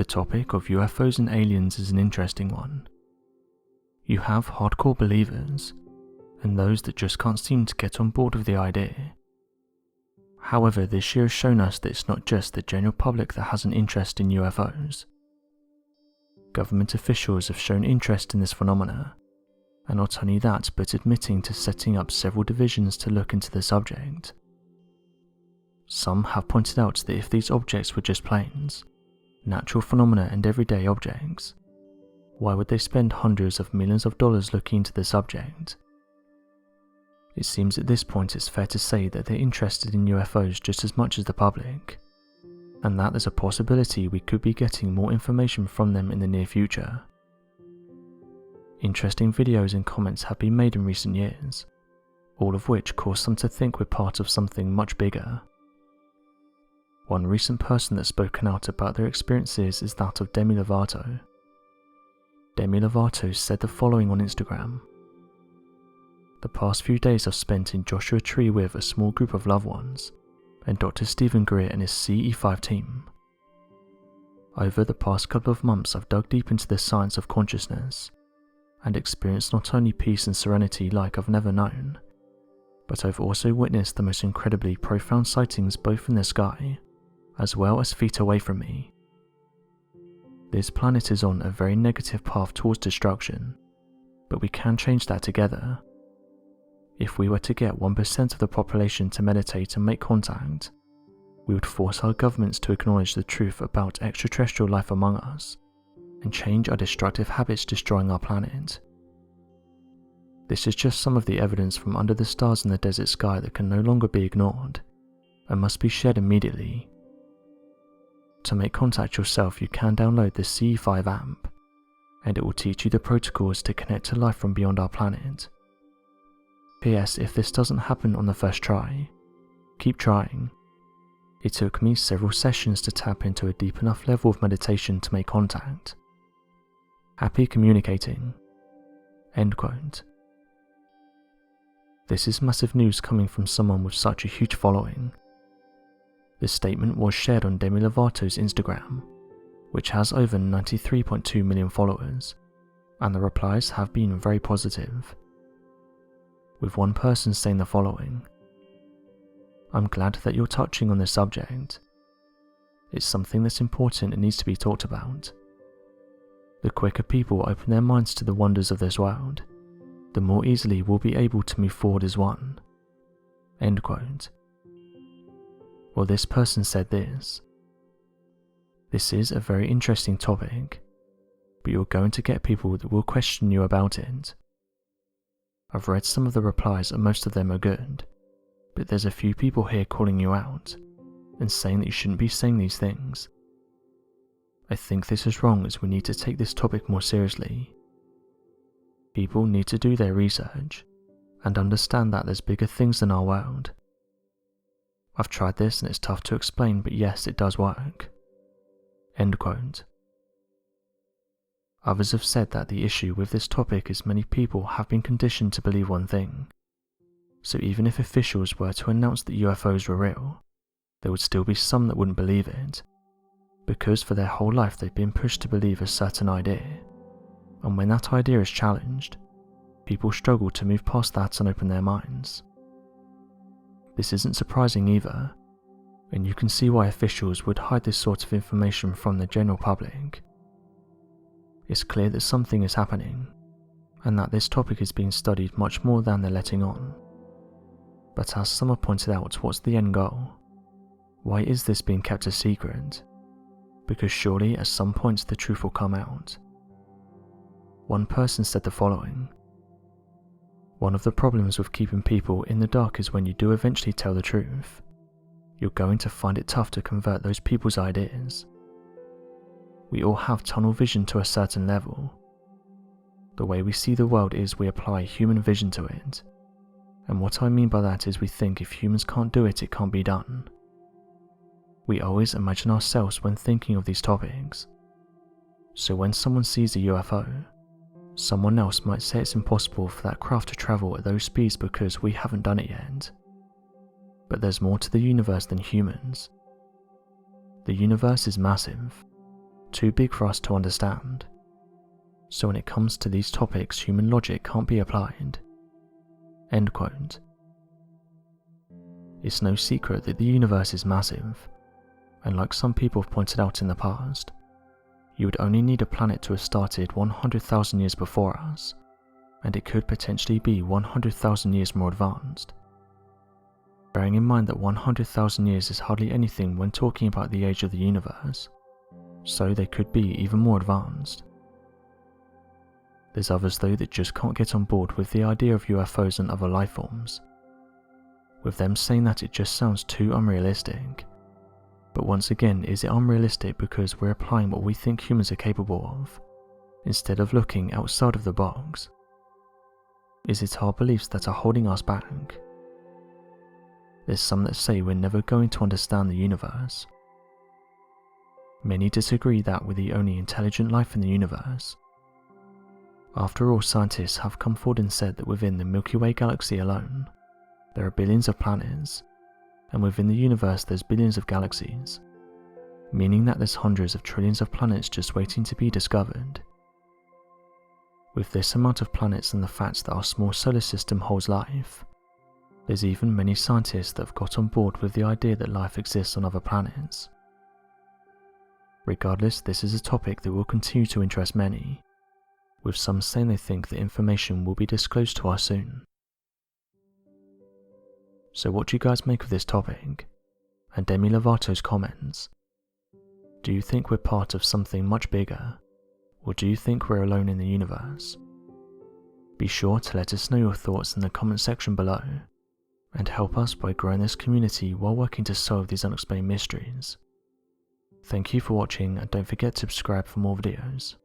The topic of UFOs and aliens is an interesting one. You have hardcore believers, and those that just can't seem to get on board with the idea. However, this year has shown us that it's not just the general public that has an interest in UFOs. Government officials have shown interest in this phenomena, and not only that, but admitting to setting up several divisions to look into the subject. Some have pointed out that if these objects were just planes, natural phenomena and everyday objects, why would they spend hundreds of millions of dollars looking into the subject? It seems at this point it's fair to say that they're interested in UFOs just as much as the public, and that there's a possibility we could be getting more information from them in the near future. Interesting videos and comments have been made in recent years, all of which cause some to think we're part of something much bigger. One recent person that's spoken out about their experiences is that of Demi Lovato. Demi Lovato said the following on Instagram: "The past few days I've spent in Joshua Tree with a small group of loved ones, and Dr. Stephen Greer and his CE5 team. Over the past couple of months I've dug deep into the science of consciousness, and experienced not only peace and serenity like I've never known, but I've also witnessed the most incredibly profound sightings both in the sky, as well as feet away from me. This planet is on a very negative path towards destruction, but we can change that together. If we were to get 1% of the population to meditate and make contact, we would force our governments to acknowledge the truth about extraterrestrial life among us, and change our destructive habits destroying our planet. This is just some of the evidence from under the stars in the desert sky that can no longer be ignored, and must be shared immediately. To make contact yourself, you can download the CE5 app, and it will teach you the protocols to connect to life from beyond our planet. P.S. If this doesn't happen on the first try, keep trying. It took me several sessions to tap into a deep enough level of meditation to make contact. Happy communicating." End quote. This is massive news coming from someone with such a huge following. This statement was shared on Demi Lovato's Instagram, which has over 93.2 million followers, and the replies have been very positive, with one person saying the following: "I'm glad that you're touching on this subject. It's something that's important and needs to be talked about. The quicker people open their minds to the wonders of this world, the more easily we'll be able to move forward as one." End quote. Well, this person said this: "This is a very interesting topic, but you're going to get people that will question you about it. I've read some of the replies and most of them are good, but there's a few people here calling you out and saying that you shouldn't be saying these things. I think this is wrong, as we need to take this topic more seriously. People need to do their research and understand that there's bigger things than our world. I've tried this and it's tough to explain, but yes, it does work." End quote. Others have said that the issue with this topic is many people have been conditioned to believe one thing. So even if officials were to announce that UFOs were real, there would still be some that wouldn't believe it, because for their whole life they've been pushed to believe a certain idea, and when that idea is challenged, people struggle to move past that and open their minds. This isn't surprising either, and you can see why officials would hide this sort of information from the general public. It's clear that something is happening, and that this topic is being studied much more than they're letting on. But as some have pointed out, what's the end goal? Why is this being kept a secret? Because surely at some point the truth will come out. One person said the following: "One of the problems with keeping people in the dark is when you do eventually tell the truth, you're going to find it tough to convert those people's ideas. We all have tunnel vision to a certain level. The way we see the world is we apply human vision to it, and what I mean by that is we think if humans can't do it, it can't be done. We always imagine ourselves when thinking of these topics. So when someone sees a UFO, someone else might say it's impossible for that craft to travel at those speeds because we haven't done it yet. But there's more to the universe than humans. The universe is massive, too big for us to understand. So when it comes to these topics, human logic can't be applied." End quote. It's no secret that the universe is massive, and like some people have pointed out in the past, you would only need a planet to have started 100,000 years before us, and it could potentially be 100,000 years more advanced. Bearing in mind that 100,000 years is hardly anything when talking about the age of the universe, so they could be even more advanced. There's others though that just can't get on board with the idea of UFOs and other life forms, with them saying that it just sounds too unrealistic. But once again, is it unrealistic because we're applying what we think humans are capable of, instead of looking outside of the box? Is it our beliefs that are holding us back? There's some that say we're never going to understand the universe. Many disagree that we're the only intelligent life in the universe. After all, scientists have come forward and said that within the Milky Way galaxy alone, there are billions of planets, and within the universe there's billions of galaxies, meaning that there's hundreds of trillions of planets just waiting to be discovered. With this amount of planets and the fact that our small solar system holds life, there's even many scientists that have got on board with the idea that life exists on other planets. Regardless, this is a topic that will continue to interest many, with some saying they think the information will be disclosed to us soon. So what do you guys make of this topic, and Demi Lovato's comments? Do you think we're part of something much bigger, or do you think we're alone in the universe? Be sure to let us know your thoughts in the comment section below, and help us by growing this community while working to solve these unexplained mysteries. Thank you for watching, and don't forget to subscribe for more videos.